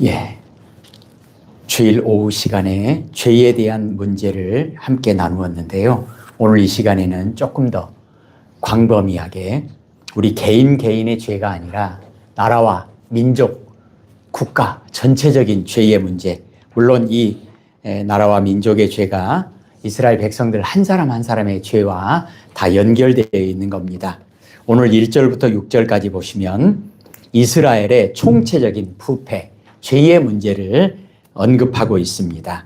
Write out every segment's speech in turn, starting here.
예. 주일 오후 시간에 죄에 대한 문제를 함께 나누었는데요. 오늘 이 시간에는 조금 더 광범위하게 우리 개인의 죄가 아니라 나라와 민족, 국가 전체적인 죄의 문제, 물론 이 나라와 민족의 죄가 이스라엘 백성들 한 사람 한 사람의 죄와 다 연결되어 있는 겁니다. 오늘 1절부터 6절까지 보시면 이스라엘의 총체적인 부패, 죄의 문제를 언급하고 있습니다.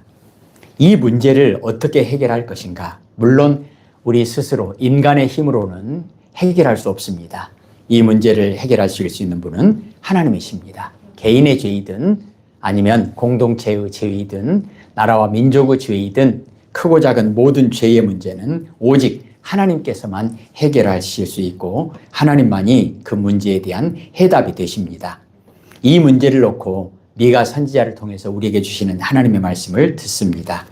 이 문제를 어떻게 해결할 것인가? 물론 우리 스스로 인간의 힘으로는 해결할 수 없습니다. 이 문제를 해결하실 수 있는 분은 하나님이십니다. 개인의 죄이든 아니면 공동체의 죄이든 나라와 민족의 죄이든 크고 작은 모든 죄의 문제는 오직 하나님께서만 해결하실 수 있고 하나님만이 그 문제에 대한 해답이 되십니다. 이 문제를 놓고 미가 선지자를 통해서 우리에게 주시는 하나님의 말씀을 듣습니다.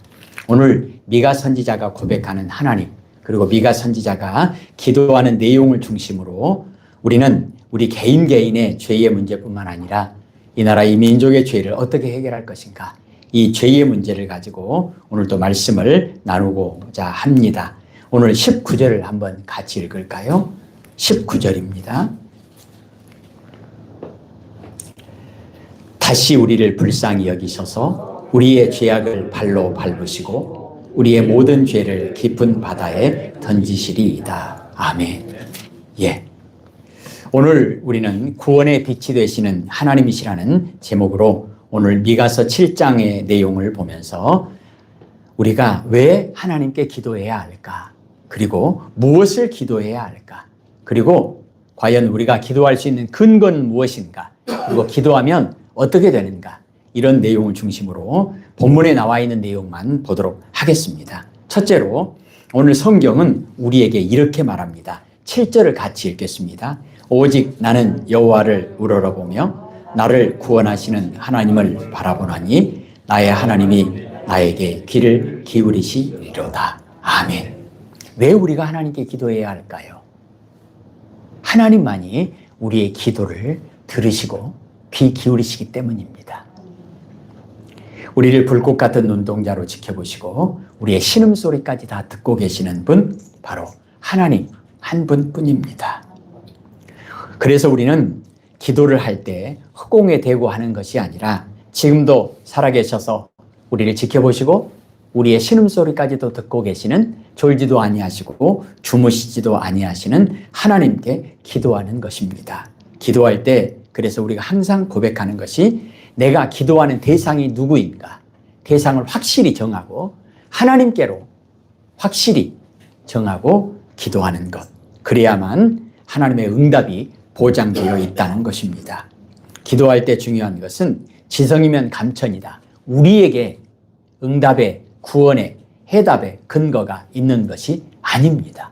오늘 미가 선지자가 고백하는 하나님, 그리고 미가 선지자가 기도하는 내용을 중심으로 우리는 우리 개인의 죄의 문제뿐만 아니라 이 나라 이 민족의 죄를 어떻게 해결할 것인가, 이 죄의 문제를 가지고 오늘도 말씀을 나누고자 합니다. 오늘 19절을 한번 같이 읽을까요? 19절입니다. 다시 우리를 불쌍히 여기셔서 우리의 죄악을 발로 밟으시고 우리의 모든 죄를 깊은 바다에 던지시리이다. 아멘. 예. 오늘 우리는 구원의 빛이 되시는 하나님이시라는 제목으로 오늘 미가서 7장의 내용을 보면서 우리가 왜 하나님께 기도해야 할까? 그리고 무엇을 기도해야 할까? 그리고 과연 우리가 기도할 수 있는 근거는 무엇인가? 그리고 기도하면 어떻게 되는가? 이런 내용을 중심으로 본문에 나와 있는 내용만 보도록 하겠습니다. 첫째로 오늘 성경은 우리에게 이렇게 말합니다. 7절을 같이 읽겠습니다. 오직 나는 여호와를 우러러보며 나를 구원하시는 하나님을 바라보나니 나의 하나님이 나에게 귀를 기울이시리로다. 아멘. 왜 우리가 하나님께 기도해야 할까요? 하나님만이 우리의 기도를 들으시고 귀 기울이시기 때문입니다. 우리를 불꽃 같은 눈동자로 지켜보시고 우리의 신음소리까지 다 듣고 계시는 분, 바로 하나님 한 분뿐입니다. 그래서 우리는 기도를 할 때 허공에 대고 하는 것이 아니라 지금도 살아계셔서 우리를 지켜보시고 우리의 신음소리까지도 듣고 계시는, 졸지도 아니하시고 주무시지도 아니하시는 하나님께 기도하는 것입니다. 기도할 때 그래서 우리가 항상 고백하는 것이 내가 기도하는 대상이 누구인가? 대상을 확실히 정하고 하나님께로 확실히 정하고 기도하는 것. 그래야만 하나님의 응답이 보장되어 있다는 것입니다. 기도할 때 중요한 것은 지성이면 감천이다. 우리에게 응답의, 구원의, 해답의 근거가 있는 것이 아닙니다.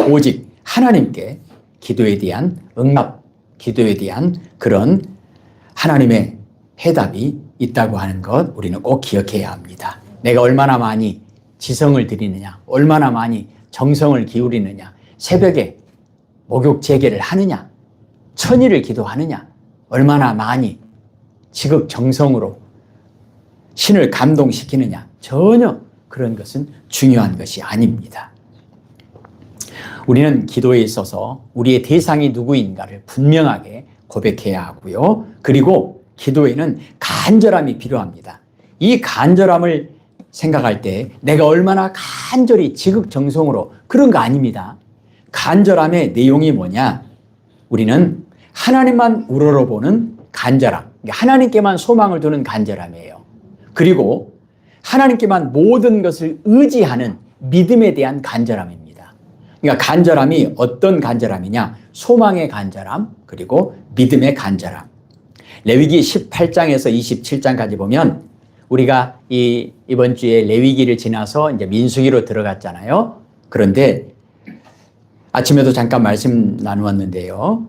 오직 하나님께 기도에 대한 응답, 기도에 대한 그런 하나님의 해답이 있다고 하는 것 우리는 꼭 기억해야 합니다. 내가 얼마나 많이 지성을 드리느냐, 얼마나 많이 정성을 기울이느냐, 새벽에 목욕 재개를 하느냐, 천일을 기도하느냐, 얼마나 많이 지극정성으로 신을 감동시키느냐, 전혀 그런 것은 중요한 것이 아닙니다. 우리는 기도에 있어서 우리의 대상이 누구인가를 분명하게 고백해야 하고요. 그리고 기도에는 간절함이 필요합니다. 이 간절함을 생각할 때 내가 얼마나 간절히 지극정성으로, 그런 거 아닙니다. 간절함의 내용이 뭐냐? 우리는 하나님만 우러러보는 간절함, 하나님께만 소망을 두는 간절함이에요. 그리고 하나님께만 모든 것을 의지하는 믿음에 대한 간절함입니다. 그러니까 간절함이 어떤 간절함이냐? 소망의 간절함, 그리고 믿음의 간절함. 레위기 18장에서 27장까지 보면 우리가 이번 주에 레위기를 지나서 이제 민수기로 들어갔잖아요. 그런데 아침에도 잠깐 말씀 나누었는데요.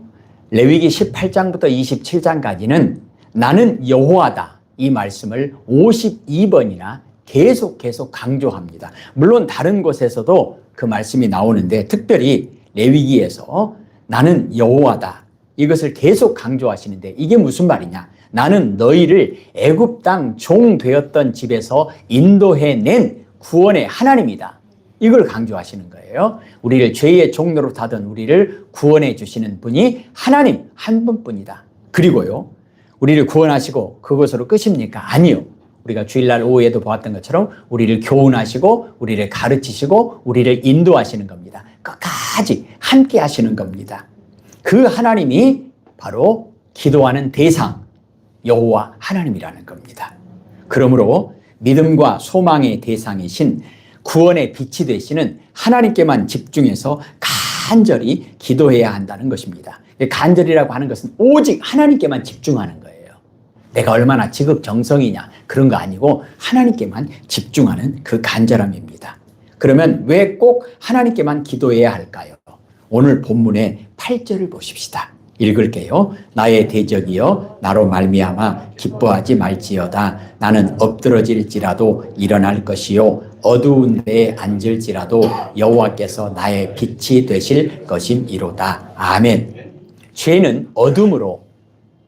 레위기 18장부터 27장까지는 나는 여호와다, 이 말씀을 52번이나 계속 강조합니다. 물론 다른 곳에서도 그 말씀이 나오는데 특별히 레위기에서 나는 여호와다, 이것을 계속 강조하시는데 이게 무슨 말이냐? 나는 너희를 애굽 땅 종 되었던 집에서 인도해낸 구원의 하나님이다. 이걸 강조하시는 거예요. 우리를 죄의 종로로 하던 우리를 구원해 주시는 분이 하나님 한 분뿐이다. 그리고요, 우리를 구원하시고 그것으로 끝입니까? 아니요. 우리가 주일날 오후에도 보았던 것처럼 우리를 교훈하시고 우리를 가르치시고 우리를 인도하시는 겁니다. 끝까지 함께 하시는 겁니다. 그 하나님이 바로 기도하는 대상, 여호와 하나님이라는 겁니다. 그러므로 믿음과 소망의 대상이신 구원의 빛이 되시는 하나님께만 집중해서 간절히 기도해야 한다는 것입니다. 간절이라고 하는 것은 오직 하나님께만 집중하는 거예요. 내가 얼마나 지극정성이냐 그런 거 아니고 하나님께만 집중하는 그 간절함입니다. 그러면 왜 꼭 하나님께만 기도해야 할까요? 오늘 본문의 8절을 보십시다. 읽을게요. 나의 대적이여 나로 말미암아 기뻐하지 말지어다. 나는 엎드러질지라도 일어날 것이요 어두운 데에 앉을지라도 여호와께서 나의 빛이 되실 것임이로다. 아멘. 죄는 어둠으로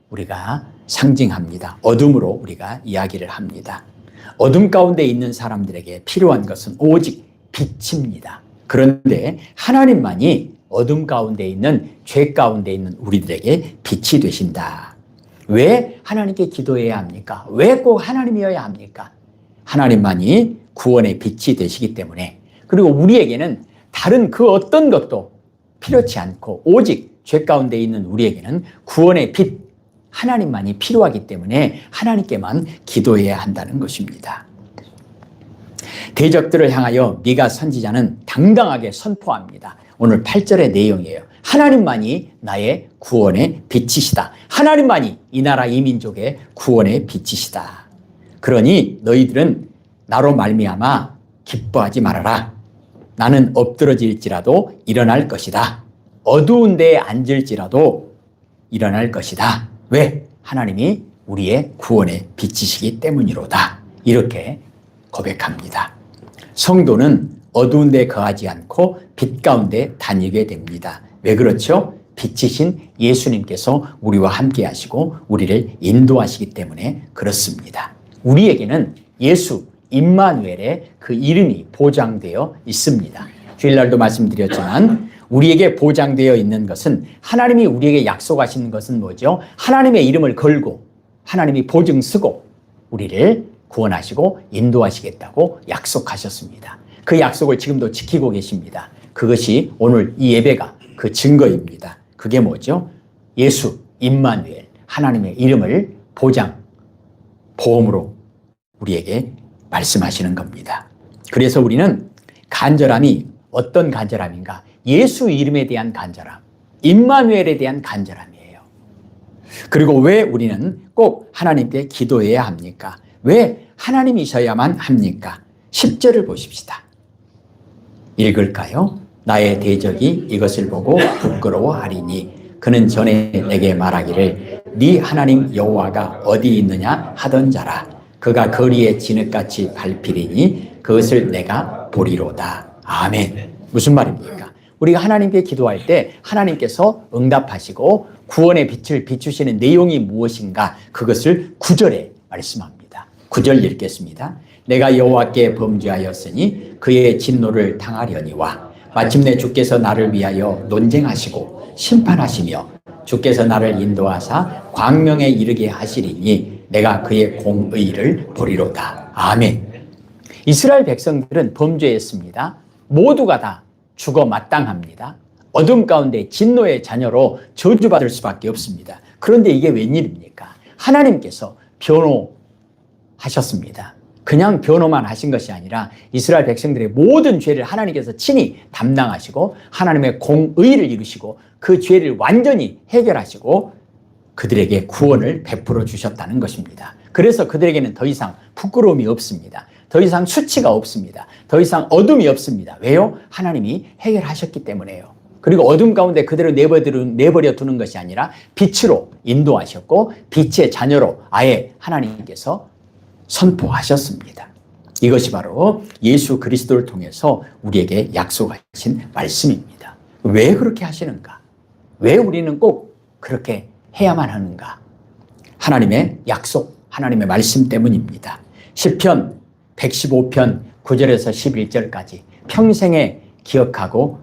우리가 상징합니다. 어둠으로 우리가 이야기를 합니다. 어둠 가운데 있는 사람들에게 필요한 것은 오직 빛입니다. 그런데 하나님만이 어둠 가운데 있는 죄 가운데 있는 우리들에게 빛이 되신다. 왜 하나님께 기도해야 합니까? 왜 꼭 하나님이어야 합니까? 하나님만이 구원의 빛이 되시기 때문에, 그리고 우리에게는 다른 그 어떤 것도 필요치 않고 오직 죄 가운데 있는 우리에게는 구원의 빛, 하나님만이 필요하기 때문에 하나님께만 기도해야 한다는 것입니다. 대적들을 향하여 미가 선지자는 당당하게 선포합니다. 오늘 8절의 내용이에요. 하나님만이 나의 구원의 빛이시다. 하나님만이 이 나라 이 민족의 구원의 빛이시다. 그러니 너희들은 나로 말미암아 기뻐하지 말아라. 나는 엎드러질지라도 일어날 것이다. 어두운 데에 앉을지라도 일어날 것이다. 왜? 하나님이 우리의 구원의 빛이시기 때문이로다. 이렇게 고백합니다. 성도는 어두운 데 거하지 않고 빛 가운데 다니게 됩니다. 왜 그렇죠? 빛이신 예수님께서 우리와 함께 하시고 우리를 인도하시기 때문에 그렇습니다. 우리에게는 예수 임마누엘의 그 이름이 보장되어 있습니다. 주일날도 말씀드렸지만 우리에게 보장되어 있는 것은, 하나님이 우리에게 약속하시는 것은 뭐죠? 하나님의 이름을 걸고 하나님이 보증 쓰고 우리를 구원하시고 인도하시겠다고 약속하셨습니다. 그 약속을 지금도 지키고 계십니다. 그것이 오늘 이 예배가 그 증거입니다. 그게 뭐죠? 예수 임마누엘, 하나님의 이름을 보장, 보험으로 우리에게 말씀하시는 겁니다. 그래서 우리는 간절함이 어떤 간절함인가? 예수 이름에 대한 간절함, 임마누엘에 대한 간절함이에요. 그리고 왜 우리는 꼭 하나님께 기도해야 합니까? 왜 하나님이셔야만 합니까? 10절을 보십시다. 읽을까요? 나의 대적이 이것을 보고 부끄러워하리니 그는 전에 내게 말하기를 네 하나님 여호와가 어디 있느냐 하던 자라. 그가 거리에 진흙같이 밟히리니 그것을 내가 보리로다. 아멘. 무슨 말입니까? 우리가 하나님께 기도할 때 하나님께서 응답하시고 구원의 빛을 비추시는 내용이 무엇인가? 그것을 9절에 말씀합니다. 9절 읽겠습니다. 내가 여호와께 범죄하였으니 그의 진노를 당하려니와 마침내 주께서 나를 위하여 논쟁하시고 심판하시며 주께서 나를 인도하사 광명에 이르게 하시리니 내가 그의 공의를 보리로다. 아멘. 이스라엘 백성들은 범죄했습니다. 모두가 다 죽어 마땅합니다. 어둠 가운데 진노의 자녀로 저주받을 수밖에 없습니다. 그런데 이게 웬일입니까? 하나님께서 변호하셨습니다. 그냥 변호만 하신 것이 아니라 이스라엘 백성들의 모든 죄를 하나님께서 친히 담당하시고 하나님의 공의를 이루시고 그 죄를 완전히 해결하시고 그들에게 구원을 베풀어 주셨다는 것입니다. 그래서 그들에게는 더 이상 부끄러움이 없습니다. 더 이상 수치가 없습니다. 더 이상 어둠이 없습니다. 왜요? 하나님이 해결하셨기 때문에요. 그리고 어둠 가운데 그대로 내버려 두는 것이 아니라 빛으로 인도하셨고 빛의 자녀로 아예 하나님께서 선포하셨습니다. 이것이 바로 예수 그리스도를 통해서 우리에게 약속하신 말씀입니다. 왜 그렇게 하시는가? 왜 우리는 꼭 그렇게 해야만 하는가? 하나님의 약속, 하나님의 말씀 때문입니다. 시편 115편 9절에서 11절까지 평생에 기억하고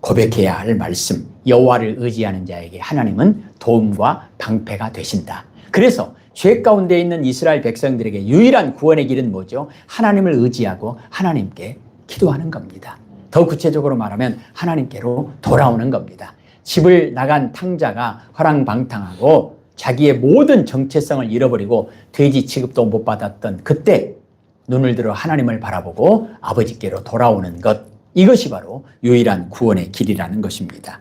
고백해야 할 말씀, 여호와를 의지하는 자에게 하나님은 도움과 방패가 되신다. 그래서 죄 가운데 있는 이스라엘 백성들에게 유일한 구원의 길은 뭐죠? 하나님을 의지하고 하나님께 기도하는 겁니다. 더 구체적으로 말하면 하나님께로 돌아오는 겁니다. 집을 나간 탕자가 허랑방탕하고 자기의 모든 정체성을 잃어버리고 돼지 취급도 못 받았던 그때 눈을 들어 하나님을 바라보고 아버지께로 돌아오는 것, 이것이 바로 유일한 구원의 길이라는 것입니다.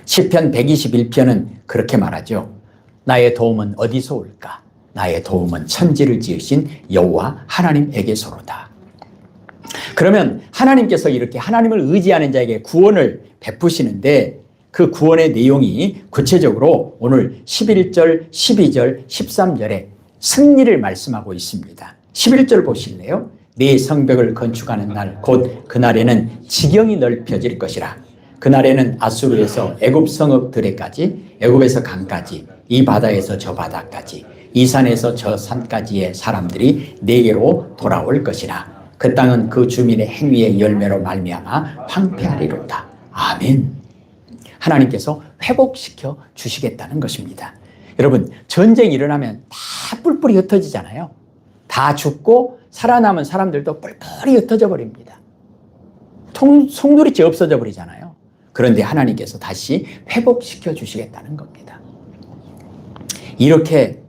시편 121편은 그렇게 말하죠. 나의 도움은 어디서 올까? 나의 도움은 천지를 지으신 여호와 하나님에게서로다. 그러면 하나님께서 이렇게 하나님을 의지하는 자에게 구원을 베푸시는데 그 구원의 내용이 구체적으로 오늘 11절, 12절, 13절에 승리를 말씀하고 있습니다. 11절 보실래요? 네 성벽을 건축하는 날, 곧 그날에는 지경이 넓혀질 것이라. 그날에는 아수르에서 애굽 성읍들에까지, 애굽에서 강까지, 이 바다에서 저 바다까지, 이 산에서 저 산까지의 사람들이 내게로 돌아올 것이라. 그 땅은 그 주민의 행위의 열매로 말미암아 황폐하리로다. 아멘. 하나님께서 회복시켜 주시겠다는 것입니다. 여러분, 전쟁이 일어나면 다 뿔뿔이 흩어지잖아요. 다 죽고 살아남은 사람들도 뿔뿔이 흩어져 버립니다. 송두리째 없어져 버리잖아요. 그런데 하나님께서 다시 회복시켜 주시겠다는 겁니다. 이렇게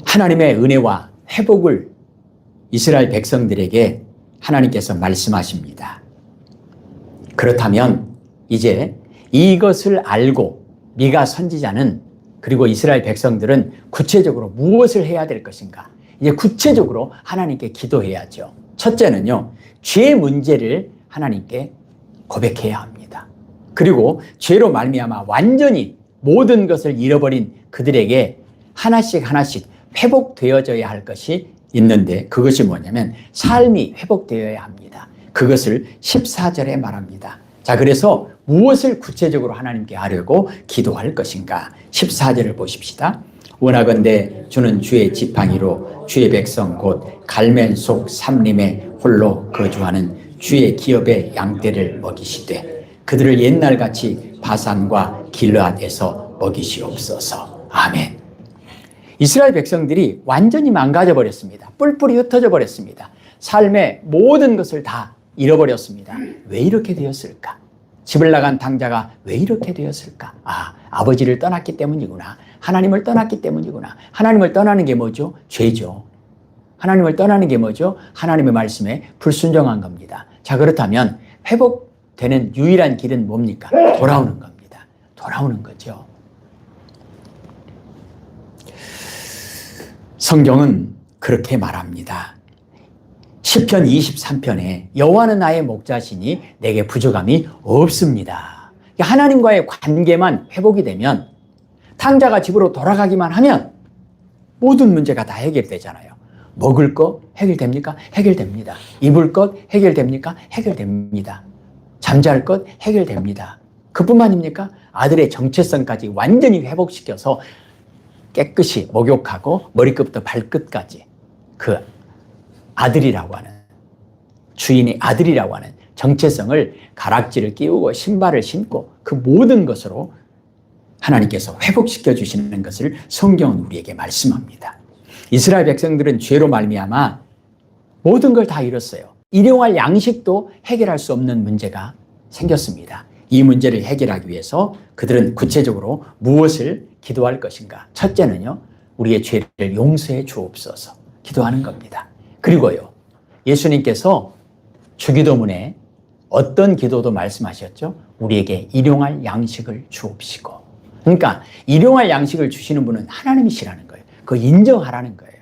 하나님의 은혜와 회복을 이스라엘 백성들에게 하나님께서 말씀하십니다. 그렇다면 이제 이것을 알고 미가 선지자는, 그리고 이스라엘 백성들은 구체적으로 무엇을 해야 될 것인가? 이제 구체적으로 하나님께 기도해야죠. 첫째는요, 죄의 문제를 하나님께 고백해야 합니다. 그리고 죄로 말미암아 완전히 모든 것을 잃어버린 그들에게 하나씩 하나씩 회복되어져야 할 것이 있는데, 그것이 뭐냐면 삶이 회복되어야 합니다. 그것을 14절에 말합니다. 자, 그래서 무엇을 구체적으로 하나님께 하려고 기도할 것인가? 14절을 보십시다. 원하건대 주는 주의 지팡이로 주의 백성 곧 갈멜 속 삼림에 홀로 거주하는 주의 기업의 양떼를 먹이시되 그들을 옛날같이 바산과 길르앗에서 먹이시옵소서. 아멘. 이스라엘 백성들이 완전히 망가져 버렸습니다. 뿔뿔이 흩어져 버렸습니다. 삶의 모든 것을 다 잃어버렸습니다. 왜 이렇게 되었을까? 집을 나간 탕자가 왜 이렇게 되었을까? 아버지를 떠났기 때문이구나. 하나님을 떠났기 때문이구나. 하나님을 떠나는 게 뭐죠? 죄죠. 하나님을 떠나는 게 뭐죠? 하나님의 말씀에 불순종한 겁니다. 자, 그렇다면 회복되는 유일한 길은 뭡니까? 돌아오는 겁니다. 돌아오는 거죠. 성경은 그렇게 말합니다. 시편 23편에 여호와는 나의 목자시니 내게 부족함이 없습니다. 하나님과의 관계만 회복이 되면, 탕자가 집으로 돌아가기만 하면 모든 문제가 다 해결되잖아요. 먹을 것 해결됩니까? 해결됩니다. 입을 것 해결됩니까? 해결됩니다. 잠잘 것 해결됩니다. 그뿐만입니까? 아들의 정체성까지 완전히 회복시켜서 깨끗이 목욕하고 머리끝부터 발끝까지 그 아들이라고 하는, 주인의 아들이라고 하는 정체성을 가락지를 끼우고 신발을 신고 그 모든 것으로 하나님께서 회복시켜 주시는 것을 성경은 우리에게 말씀합니다. 이스라엘 백성들은 죄로 말미암아 모든 걸 다 잃었어요. 일용할 양식도 해결할 수 없는 문제가 생겼습니다. 이 문제를 해결하기 위해서 그들은 구체적으로 무엇을 기도할 것인가? 첫째는요, 우리의 죄를 용서해 주옵소서 기도하는 겁니다. 그리고요, 예수님께서 주기도문에 어떤 기도도 말씀하셨죠? 우리에게 일용할 양식을 주옵시고. 그러니까 일용할 양식을 주시는 분은 하나님이시라는 거예요. 그거 인정하라는 거예요.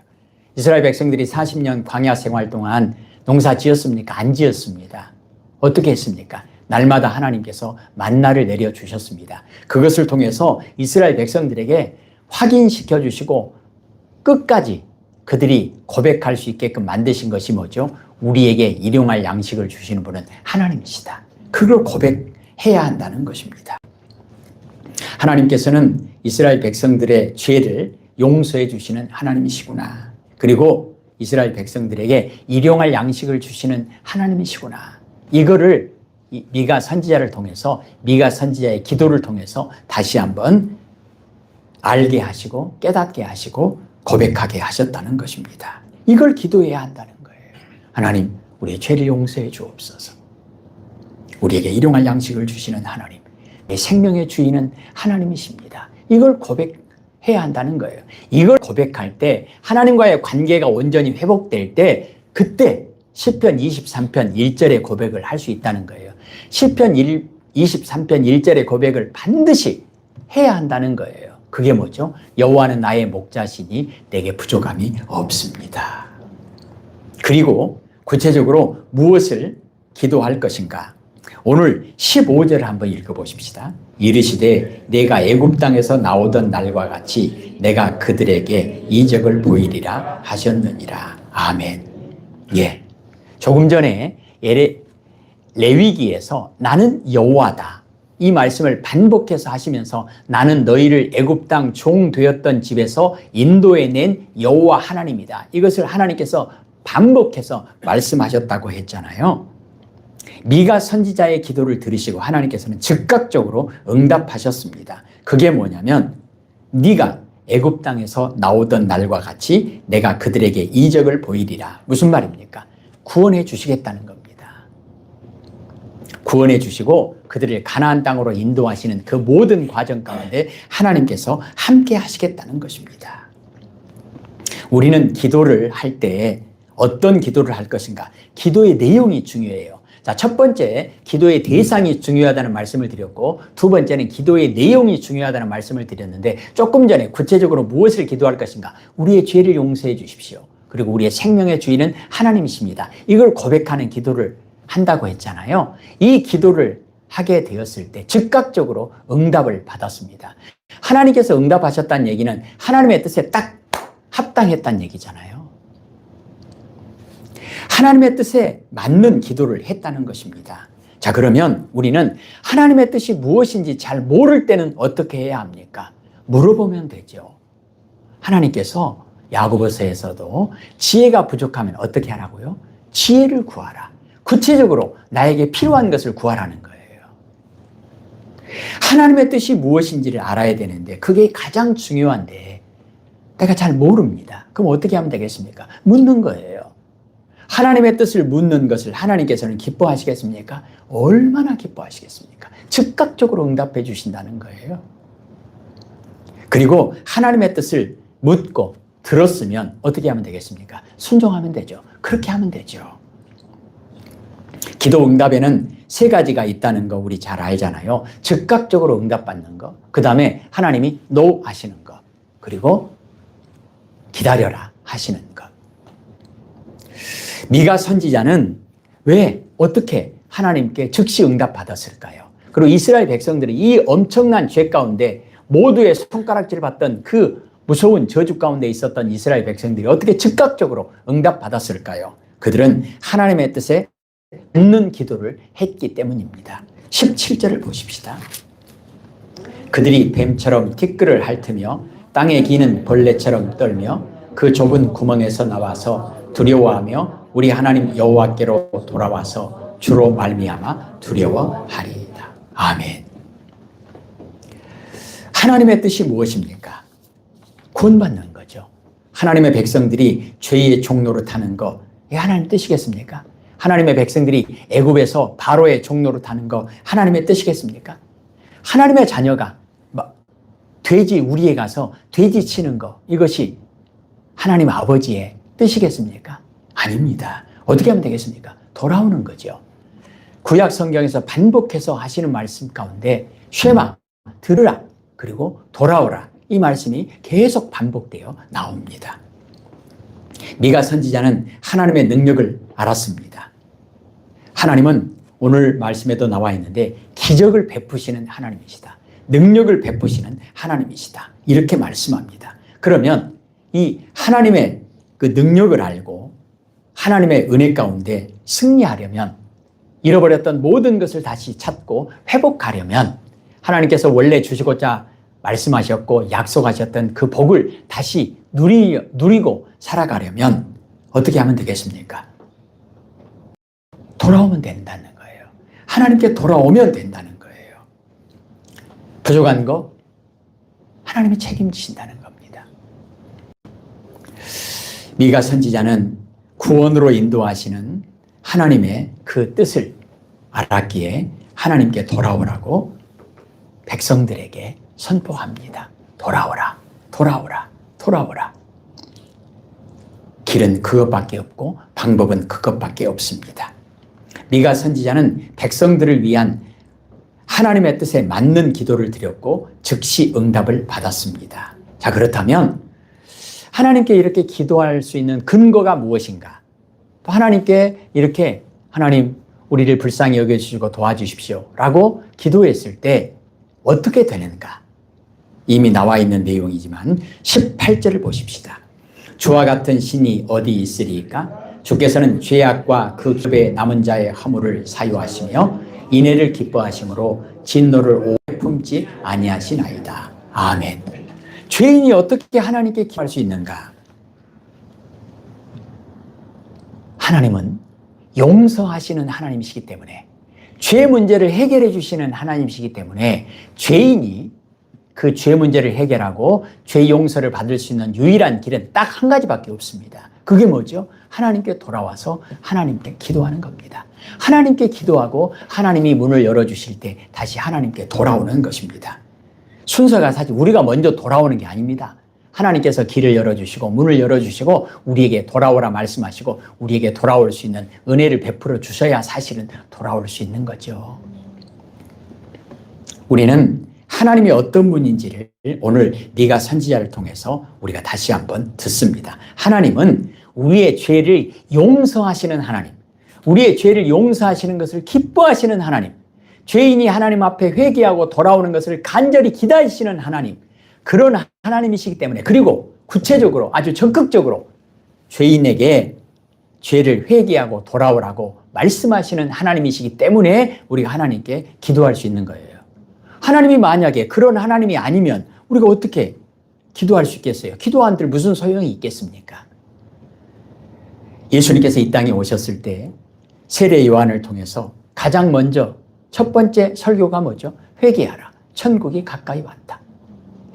이스라엘 백성들이 40년 광야 생활 동안 농사 지었습니까? 안 지었습니다. 어떻게 했습니까? 날마다 하나님께서 만나를 내려주셨습니다. 그것을 통해서 이스라엘 백성들에게 확인시켜 주시고 끝까지 그들이 고백할 수 있게끔 만드신 것이 뭐죠? 우리에게 일용할 양식을 주시는 분은 하나님이시다. 그걸 고백해야 한다는 것입니다. 하나님께서는 이스라엘 백성들의 죄를 용서해 주시는 하나님이시구나. 그리고 이스라엘 백성들에게 일용할 양식을 주시는 하나님이시구나. 이거를 미가 선지자를 통해서, 미가 선지자의 기도를 통해서 다시 한번 알게 하시고 깨닫게 하시고 고백하게 하셨다는 것입니다. 이걸 기도해야 한다는 거예요. 하나님, 우리의 죄를 용서해 주옵소서. 우리에게 일용할 양식을 주시는 하나님, 내 생명의 주인은 하나님이십니다. 이걸 고백해야 한다는 거예요. 이걸 고백할 때, 하나님과의 관계가 온전히 회복될 때, 그때 시편 23편 1절의 고백을 할 수 있다는 거예요. 시편 23편 1절의 고백을 반드시 해야 한다는 거예요. 그게 뭐죠? 여호와는 나의 목자시니 내게 부족함이 없습니다. 그리고 구체적으로 무엇을 기도할 것인가? 오늘 15절을 한번 읽어보십시다. 이르시되 내가 애굽 땅에서 나오던 날과 같이 내가 그들에게 이적을 보이리라 하셨느니라. 아멘. 예. 조금 전에 레위기에서 나는 여호와다, 이 말씀을 반복해서 하시면서 나는 너희를 애굽 땅 종 되었던 집에서 인도해낸 여호와 하나님이다, 이것을 하나님께서 반복해서 말씀하셨다고 했잖아요. 미가 선지자의 기도를 들으시고 하나님께서는 즉각적으로 응답하셨습니다. 그게 뭐냐면 네가 애굽 땅에서 나오던 날과 같이 내가 그들에게 이적을 보이리라. 무슨 말입니까? 구원해 주시겠다는 겁니다. 구원해 주시고 그들을 가나안 땅으로 인도하시는 그 모든 과정 가운데 하나님께서 함께 하시겠다는 것입니다. 우리는 기도를 할 때 어떤 기도를 할 것인가? 기도의 내용이 중요해요. 자, 첫 번째, 기도의 대상이 중요하다는 말씀을 드렸고, 두 번째는 기도의 내용이 중요하다는 말씀을 드렸는데, 조금 전에 구체적으로 무엇을 기도할 것인가? 우리의 죄를 용서해 주십시오. 그리고 우리의 생명의 주인은 하나님이십니다. 이걸 고백하는 기도를 한다고 했잖아요. 이 기도를 하게 되었을 때 즉각적으로 응답을 받았습니다. 하나님께서 응답하셨다는 얘기는 하나님의 뜻에 딱 합당했다는 얘기잖아요. 하나님의 뜻에 맞는 기도를 했다는 것입니다. 자, 그러면 우리는 하나님의 뜻이 무엇인지 잘 모를 때는 어떻게 해야 합니까? 물어보면 되죠. 하나님께서 야고보서에서도 지혜가 부족하면 어떻게 하라고요? 지혜를 구하라. 구체적으로 나에게 필요한 것을 구하라는 거예요. 하나님의 뜻이 무엇인지를 알아야 되는데 그게 가장 중요한데 내가 잘 모릅니다. 그럼 어떻게 하면 되겠습니까? 묻는 거예요. 하나님의 뜻을 묻는 것을 하나님께서는 기뻐하시겠습니까? 얼마나 기뻐하시겠습니까? 즉각적으로 응답해 주신다는 거예요. 그리고 하나님의 뜻을 묻고 들었으면 어떻게 하면 되겠습니까? 순종하면 되죠. 그렇게 하면 되죠. 기도 응답에는 세 가지가 있다는 거 우리 잘 알잖아요. 즉각적으로 응답받는 거, 그 다음에 하나님이 no 하시는 거, 그리고 기다려라 하시는 것. 미가 선지자는 왜 어떻게 하나님께 즉시 응답받았을까요? 그리고 이스라엘 백성들이 이 엄청난 죄 가운데 모두의 손가락질을 받던 그 무서운 저주 가운데 있었던 이스라엘 백성들이 어떻게 즉각적으로 응답받았을까요? 그들은 하나님의 뜻에 묻는 기도를 했기 때문입니다. 17절을 보십시다. 그들이 뱀처럼 티끌을 핥으며 땅에 기는 벌레처럼 떨며 그 좁은 구멍에서 나와서 두려워하며 우리 하나님 여호와께로 돌아와서 주로 말미암아 두려워하리이다. 아멘. 하나님의 뜻이 무엇입니까? 구원받는 거죠. 하나님의 백성들이 죄의 종로로 타는 거, 이게 하나님의 뜻이겠습니까? 하나님의 백성들이 애굽에서 바로의 종로로 타는 거 하나님의 뜻이겠습니까? 하나님의 자녀가 돼지 우리에 가서 돼지 치는 거, 이것이 하나님 아버지의 뜻이겠습니까? 아닙니다. 어떻게 하면 되겠습니까? 돌아오는 거죠. 구약 성경에서 반복해서 하시는 말씀 가운데 쉐마, 들으라, 그리고 돌아오라, 이 말씀이 계속 반복되어 나옵니다. 미가 선지자는 하나님의 능력을 알았습니다. 하나님은 오늘 말씀에도 나와 있는데 기적을 베푸시는 하나님이시다. 능력을 베푸시는 하나님이시다. 이렇게 말씀합니다. 그러면 이 하나님의 그 능력을 알고 하나님의 은혜 가운데 승리하려면, 잃어버렸던 모든 것을 다시 찾고 회복하려면, 하나님께서 원래 주시고자 말씀하셨고 약속하셨던 그 복을 다시 누리고 살아가려면 어떻게 하면 되겠습니까? 돌아오면 된다는 거예요. 하나님께 돌아오면 된다는 거예요. 부족한 거 하나님이 책임지신다는 겁니다. 미가 선지자는 구원으로 인도하시는 하나님의 그 뜻을 알았기에 하나님께 돌아오라고 백성들에게 선포합니다. 돌아오라, 돌아오라, 돌아오라. 길은 그것밖에 없고 방법은 그것밖에 없습니다. 미가 선지자는 백성들을 위한 하나님의 뜻에 맞는 기도를 드렸고 즉시 응답을 받았습니다. 자, 그렇다면 하나님께 이렇게 기도할 수 있는 근거가 무엇인가? 또 하나님께 이렇게 하나님 우리를 불쌍히 여겨주시고 도와주십시오 라고 기도했을 때 어떻게 되는가? 이미 나와 있는 내용이지만 18절을 보십시다. 주와 같은 신이 어디 있으리까? 주께서는 죄악과 그 깁에 남은 자의 허물을 사유하시며 인애를 기뻐하심으로 진노를 오래 품지 아니하시나이다. 아멘. 죄인이 어떻게 하나님께 기도할 수 있는가? 하나님은 용서하시는 하나님이시기 때문에, 죄 문제를 해결해 주시는 하나님이시기 때문에 죄인이 그 죄 문제를 해결하고 죄 용서를 받을 수 있는 유일한 길은 딱 한 가지밖에 없습니다. 그게 뭐죠? 하나님께 돌아와서 하나님께 기도하는 겁니다. 하나님께 기도하고 하나님이 문을 열어주실 때 다시 하나님께 돌아오는 것입니다. 순서가 사실 우리가 먼저 돌아오는 게 아닙니다. 하나님께서 길을 열어주시고 문을 열어주시고 우리에게 돌아오라 말씀하시고 우리에게 돌아올 수 있는 은혜를 베풀어 주셔야 사실은 돌아올 수 있는 거죠. 우리는 하나님이 어떤 분인지를 오늘 네가 선지자를 통해서 우리가 다시 한번 듣습니다. 하나님은 우리의 죄를 용서하시는 하나님, 우리의 죄를 용서하시는 것을 기뻐하시는 하나님, 죄인이 하나님 앞에 회개하고 돌아오는 것을 간절히 기다리시는 하나님, 그런 하나님이시기 때문에, 그리고 구체적으로 아주 적극적으로 죄인에게 죄를 회개하고 돌아오라고 말씀하시는 하나님이시기 때문에 우리가 하나님께 기도할 수 있는 거예요. 하나님이 만약에 그런 하나님이 아니면 우리가 어떻게 기도할 수 있겠어요? 기도한들 무슨 소용이 있겠습니까? 예수님께서 이 땅에 오셨을 때 세례 요한을 통해서 가장 먼저 첫 번째 설교가 뭐죠? 회개하라, 천국이 가까이 왔다.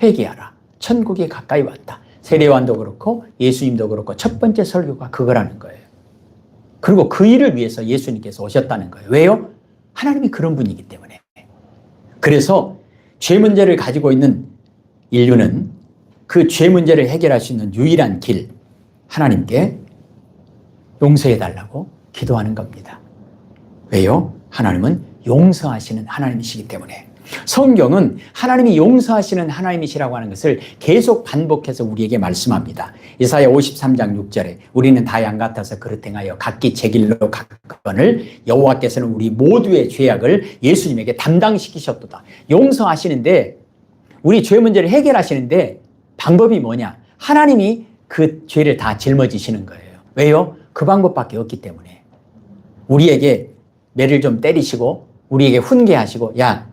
회개하라, 천국이 가까이 왔다. 세례 요한도 그렇고 예수님도 그렇고 첫 번째 설교가 그거라는 거예요. 그리고 그 일을 위해서 예수님께서 오셨다는 거예요. 왜요? 하나님이 그런 분이기 때문에. 그래서 죄 문제를 가지고 있는 인류는 그 죄 문제를 해결할 수 있는 유일한 길, 하나님께 용서해달라고 기도하는 겁니다. 왜요? 하나님은 용서하시는 하나님이시기 때문에. 성경은 하나님이 용서하시는 하나님이시라고 하는 것을 계속 반복해서 우리에게 말씀합니다. 이사야 53장 6절에 우리는 다 양 같아서 그릇 행하여 각기 제 길로 갔거늘 여호와께서는 우리 모두의 죄악을 예수님에게 담당시키셨도다. 용서하시는데, 우리 죄 문제를 해결하시는데 방법이 뭐냐? 하나님이 그 죄를 다 짊어지시는 거예요. 왜요? 그 방법밖에 없기 때문에. 우리에게 매를 좀 때리시고 우리에게 훈계하시고, 야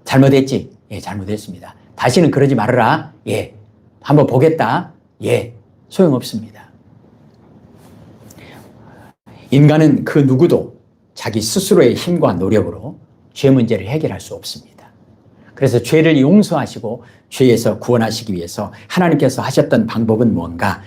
잘못했지? 예, 잘못했습니다. 다시는 그러지 말아라. 예, 한번 보겠다. 예, 소용없습니다. 인간은 그 누구도 자기 스스로의 힘과 노력으로 죄 문제를 해결할 수 없습니다. 그래서 죄를 용서하시고 죄에서 구원하시기 위해서 하나님께서 하셨던 방법은 뭔가?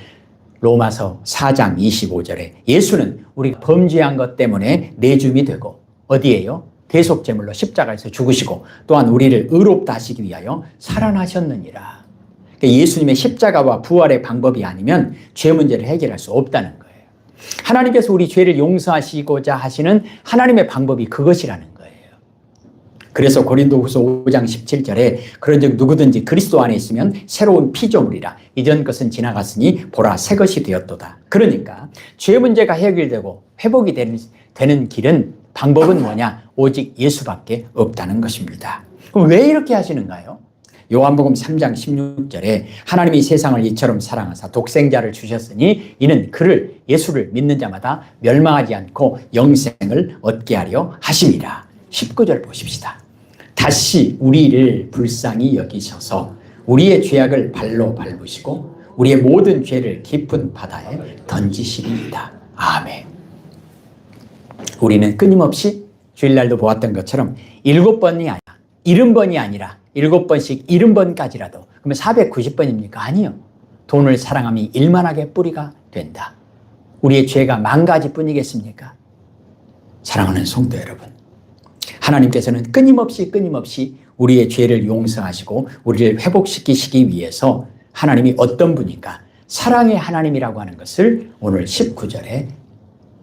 로마서 4장 25절에 예수는 우리가 범죄한 것 때문에 내줌이 되고, 어디에요? 대속제물로 십자가에서 죽으시고 또한 우리를 의롭다 하시기 위하여 살아나셨느니라. 그러니까 예수님의 십자가와 부활의 방법이 아니면 죄 문제를 해결할 수 없다는 거예요. 하나님께서 우리 죄를 용서하시고자 하시는 하나님의 방법이 그것이라는 거예요. 그래서 고린도후서 5장 17절에 그런즉 누구든지 그리스도 안에 있으면 새로운 피조물이라, 이전 것은 지나갔으니 보라 새 것이 되었도다. 그러니까 죄 문제가 해결되고 회복이 되는 길은, 방법은 뭐냐? 오직 예수밖에 없다는 것입니다. 그럼 왜 이렇게 하시는가요? 요한복음 3장 16절에 하나님이 세상을 이처럼 사랑하사 독생자를 주셨으니 이는 그를, 예수를 믿는 자마다 멸망하지 않고 영생을 얻게 하려 하심이라. 19절 보십시다. 다시 우리를 불쌍히 여기셔서 우리의 죄악을 발로 밟으시고 우리의 모든 죄를 깊은 바다에 던지시리이다. 아멘. 우리는 끊임없이 주일날도 보았던 것처럼 7번이 아니라 70번이 아니라 7번씩 70번까지라도 그러면 490번입니까? 아니요. 돈을 사랑함이 일만하게 뿌리가 된다. 우리의 죄가 10,000가지 뿐이겠습니까? 사랑하는 성도 여러분, 하나님께서는 끊임없이 우리의 죄를 용서하시고 우리를 회복시키시기 위해서 하나님이 어떤 분인가? 사랑의 하나님이라고 하는 것을 오늘 19절에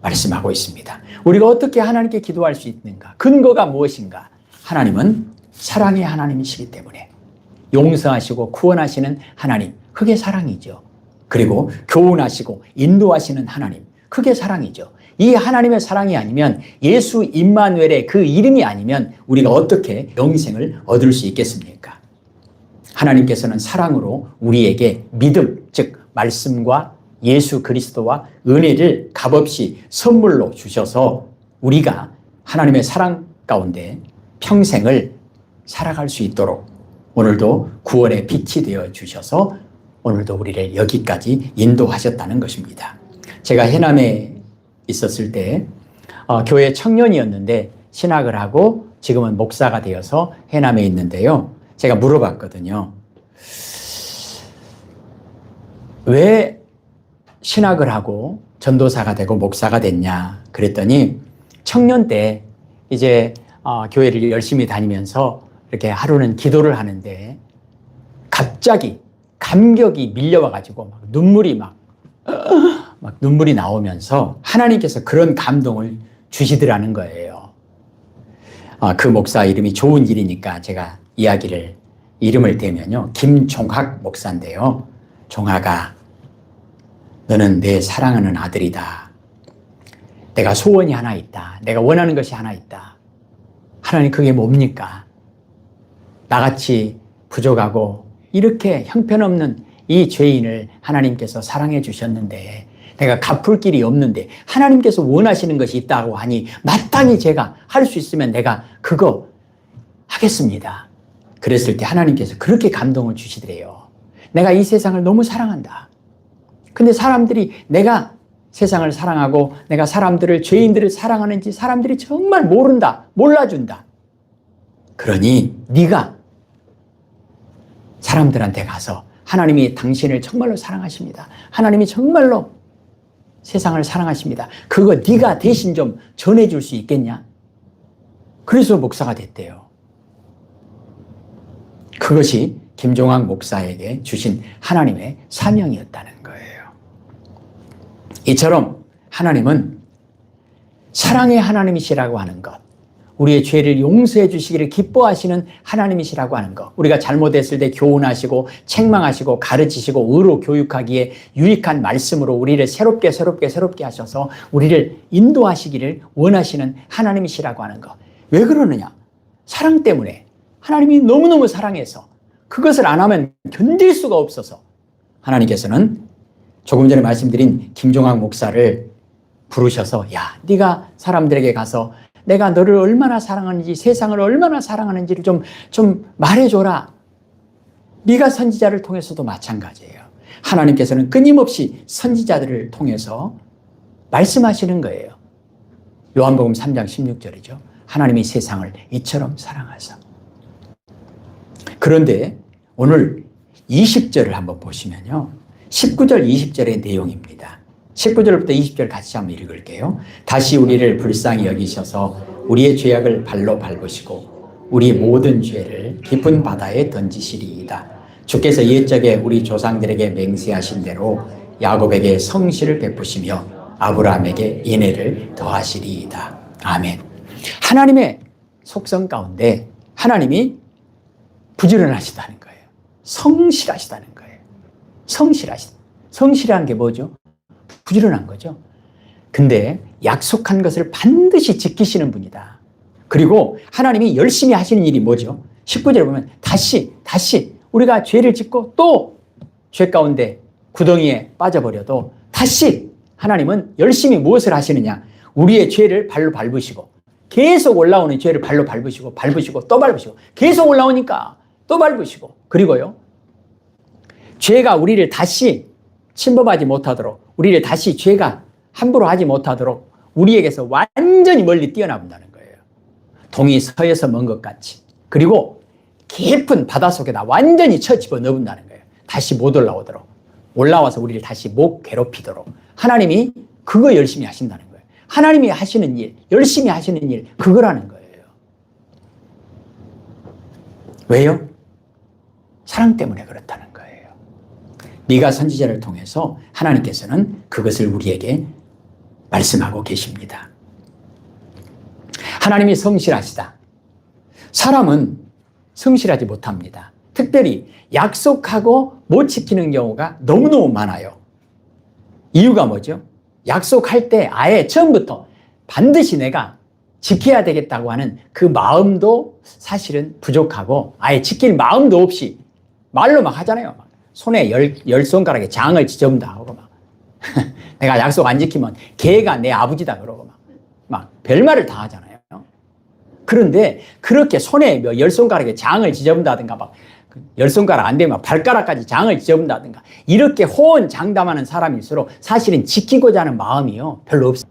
말씀하고 있습니다. 우리가 어떻게 하나님께 기도할 수 있는가? 근거가 무엇인가? 하나님은 사랑의 하나님이시기 때문에 용서하시고 구원하시는 하나님, 그게 사랑이죠. 그리고 교훈하시고 인도하시는 하나님, 그게 사랑이죠. 이 하나님의 사랑이 아니면 예수 임마누엘의 그 이름이 아니면 우리가 어떻게 영생을 얻을 수 있겠습니까? 하나님께서는 사랑으로 우리에게 믿음, 즉 말씀과 예수 그리스도와 은혜를 값없이 선물로 주셔서 우리가 하나님의 사랑 가운데 평생을 살아갈 수 있도록 오늘도 구원의 빛이 되어 주셔서 오늘도 우리를 여기까지 인도하셨다는 것입니다. 제가 해남에 있었을 때 교회 청년이었는데 신학을 하고 지금은 목사가 되어서 해남에 있는데요. 제가 물어봤거든요. 왜 신학을 하고 전도사가 되고 목사가 됐냐 그랬더니 청년 때 이제 교회를 열심히 다니면서 이렇게 하루는 기도를 하는데 갑자기 감격이 밀려와 가지고 막 눈물이 눈물이 나오면서 하나님께서 그런 감동을 주시더라는 거예요. 그 목사 이름이 좋은 일이니까 제가 이름을 대면요. 김종학 목사인데요. 종학아, 너는 내 사랑하는 아들이다. 내가 소원이 하나 있다. 내가 원하는 것이 하나 있다. 하나님, 그게 뭡니까? 나같이 부족하고 이렇게 형편없는 이 죄인을 하나님께서 사랑해 주셨는데 내가 갚을 길이 없는데 하나님께서 원하시는 것이 있다고 하니 마땅히 제가 할 수 있으면 내가 그거 하겠습니다. 그랬을 때 하나님께서 그렇게 감동을 주시더래요. 내가 이 세상을 너무 사랑한다. 근데 사람들이 내가 세상을 사랑하고 내가 사람들을, 죄인들을 사랑하는지 사람들이 정말 모른다, 몰라준다. 그러니 네가 사람들한테 가서 하나님이 당신을 정말로 사랑하십니다. 하나님이 정말로 세상을 사랑하십니다. 그거 네가 대신 좀 전해줄 수 있겠냐? 그래서 목사가 됐대요. 그것이 김종학 목사에게 주신 하나님의 사명이었다는 거예요. 이처럼 하나님은 사랑의 하나님이시라고 하는 것, 우리의 죄를 용서해 주시기를 기뻐하시는 하나님이시라고 하는 것, 우리가 잘못했을 때 교훈하시고 책망하시고 가르치시고 의로 교육하기에 유익한 말씀으로 우리를 새롭게 하셔서 우리를 인도하시기를 원하시는 하나님이시라고 하는 것. 왜 그러느냐? 사랑 때문에. 하나님이 너무너무 사랑해서 그것을 안 하면 견딜 수가 없어서 하나님께서는 조금 전에 말씀드린 김종학 목사를 부르셔서, 야, 네가 사람들에게 가서 내가 너를 얼마나 사랑하는지, 세상을 얼마나 사랑하는지를 좀 말해줘라. 네가 선지자를 통해서도 마찬가지예요. 하나님께서는 끊임없이 선지자들을 통해서 말씀하시는 거예요. 요한복음 3장 16절이죠. 하나님이 세상을 이처럼 사랑하사. 그런데 오늘 20절을 한번 보시면요. 19절, 20절의 내용입니다. 19절부터 20절 같이 한번 읽을게요. 다시 우리를 불쌍히 여기셔서 우리의 죄악을 발로 밟으시고 우리 모든 죄를 깊은 바다에 던지시리이다. 주께서 옛적에 우리 조상들에게 맹세하신 대로 야곱에게 성실을 베푸시며 아브라함에게 인애를 더하시리이다. 아멘. 하나님의 속성 가운데 하나님이 부지런하시다는 거예요. 성실하시다는 거예요. 성실한 게 뭐죠? 부지런한 거죠. 근데 약속한 것을 반드시 지키시는 분이다. 그리고 하나님이 열심히 하시는 일이 뭐죠? 19절에 보면 다시 우리가 죄를 짓고 또 죄 가운데 구덩이에 빠져버려도 다시 하나님은 열심히 무엇을 하시느냐? 우리의 죄를 발로 밟으시고 계속 올라오는 죄를 발로 밟으시고 밟으시고 또 밟으시고 계속 올라오니까 또 밟으시고, 그리고요 죄가 우리를 다시 침범하지 못하도록, 우리를 다시 죄가 함부로 하지 못하도록 우리에게서 완전히 멀리 뛰어나본다는 거예요. 동이 서에서 먼 것 같이. 그리고 깊은 바다 속에다 완전히 쳐 집어넣는다는 거예요. 다시 못 올라오도록, 올라와서 우리를 다시 못 괴롭히도록. 하나님이 그거 열심히 하신다는 거예요. 하나님이 하시는 일, 열심히 하시는 일, 그거라는 거예요. 왜요? 사랑 때문에 그렇다는 거예요. 미가 선지자를 통해서 하나님께서는 그것을 우리에게 말씀하고 계십니다. 하나님이 성실하시다. 사람은 성실하지 못합니다. 특별히 약속하고 못 지키는 경우가 너무너무 많아요. 이유가 뭐죠? 약속할 때 아예 처음부터 반드시 내가 지켜야 되겠다고 하는 그 마음도 사실은 부족하고, 아예 지킬 마음도 없이 말로 막 하잖아요. 막 손에 열 손가락에 장을 지져본다 하고 막 내가 약속 안 지키면 걔가 내 아버지다 그러고 막 별말을 다 하잖아요. 그런데 그렇게 손에 열 손가락에 장을 지져본다든가, 막 열 손가락 안 되면 발가락까지 장을 지져본다든가, 이렇게 호언장담하는 사람일수록 사실은 지키고자 하는 마음이요 별로 없어요.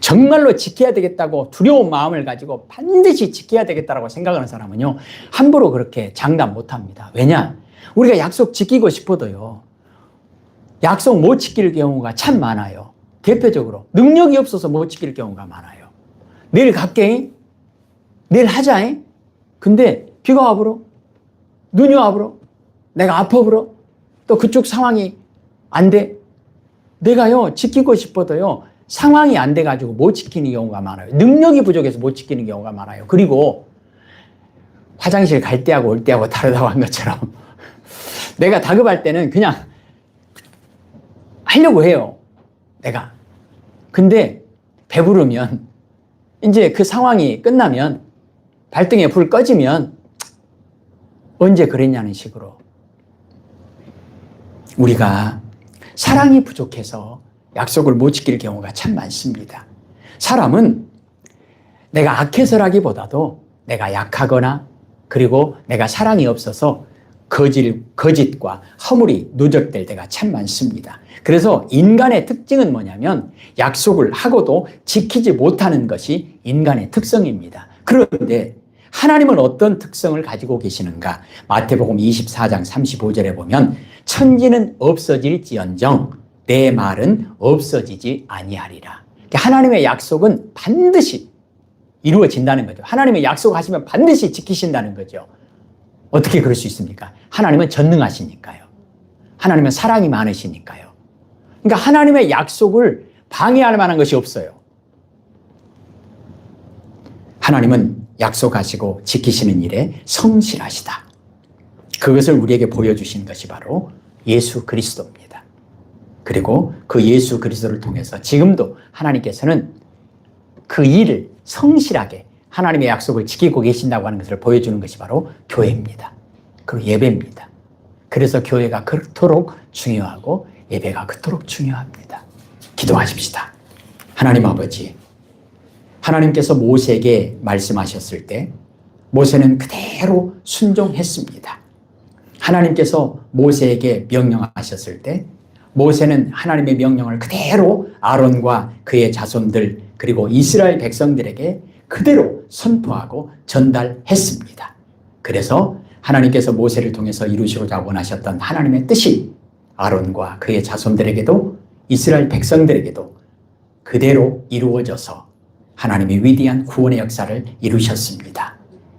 정말로 지켜야 되겠다고 두려운 마음을 가지고 반드시 지켜야 되겠다고 생각하는 사람은요 함부로 그렇게 장담 못합니다. 왜냐? 우리가 약속 지키고 싶어도요 약속 못 지킬 경우가 참 많아요. 대표적으로 능력이 없어서 못 지킬 경우가 많아요. 내일 갈게, 내일 하자. 근데 비가 와버려, 눈이 와버려, 내가 아파버려, 또 그쪽 상황이 안 돼. 내가요 지키고 싶어도요 상황이 안 돼가지고 못 지키는 경우가 많아요. 능력이 부족해서 못 지키는 경우가 많아요. 그리고 화장실 갈 때하고 올 때하고 다르다고 한 것처럼 내가 다급할 때는 그냥 하려고 해요, 내가. 근데 배부르면, 이제 그 상황이 끝나면, 발등에 불 꺼지면 언제 그랬냐는 식으로 우리가 사랑이 부족해서 약속을 못 지킬 경우가 참 많습니다. 사람은 내가 악해서라기보다도 내가 약하거나, 그리고 내가 사랑이 없어서 거짓과 허물이 누적될 때가 참 많습니다. 그래서 인간의 특징은 뭐냐면 약속을 하고도 지키지 못하는 것이 인간의 특성입니다. 그런데 하나님은 어떤 특성을 가지고 계시는가? 마태복음 24장 35절에 보면 천지는 없어질지언정 내 말은 없어지지 아니하리라. 하나님의 약속은 반드시 이루어진다는 거죠. 하나님의 약속하시면 반드시 지키신다는 거죠. 어떻게 그럴 수 있습니까? 하나님은 전능하시니까요. 하나님은 사랑이 많으시니까요. 그러니까 하나님의 약속을 방해할 만한 것이 없어요. 하나님은 약속하시고 지키시는 일에 성실하시다. 그것을 우리에게 보여주신 것이 바로 예수 그리스도입니다. 그리고 그 예수 그리스도를 통해서 지금도 하나님께서는 그 일을 성실하게 하나님의 약속을 지키고 계신다고 하는 것을 보여주는 것이 바로 교회입니다. 그리고 예배입니다. 그래서 교회가 그토록 중요하고 예배가 그토록 중요합니다. 기도하십시다. 하나님 아버지, 하나님께서 모세에게 말씀하셨을 때 모세는 그대로 순종했습니다. 하나님께서 모세에게 명령하셨을 때 모세는 하나님의 명령을 그대로 아론과 그의 자손들 그리고 이스라엘 백성들에게 그대로 선포하고 전달했습니다. 그래서 하나님께서 모세를 통해서 이루시고자 원하셨던 하나님의 뜻이 아론과 그의 자손들에게도 이스라엘 백성들에게도 그대로 이루어져서 하나님의 위대한 구원의 역사를 이루셨습니다.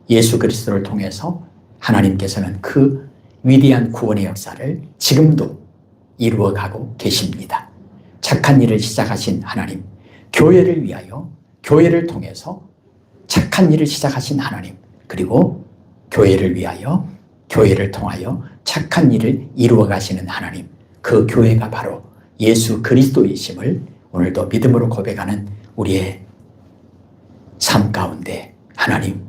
예수 그리스도를 통해서 하나님께서는 그 위대한 구원의 역사를 지금도 이루어가고 계십니다. 착한 일을 시작하신 하나님, 교회를 위하여 교회를 통해서 착한 일을 시작하신 하나님, 그리고 교회를 위하여 교회를 통하여 착한 일을 이루어 가시는 하나님, 그 교회가 바로 예수 그리스도이심을 오늘도 믿음으로 고백하는 우리의 삶 가운데 하나님,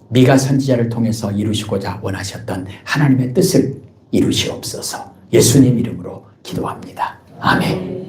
미가 선지자를 통해서 이루시고자 원하셨던 하나님의 뜻을 이루시옵소서. 예수님 이름으로 기도합니다. 아멘.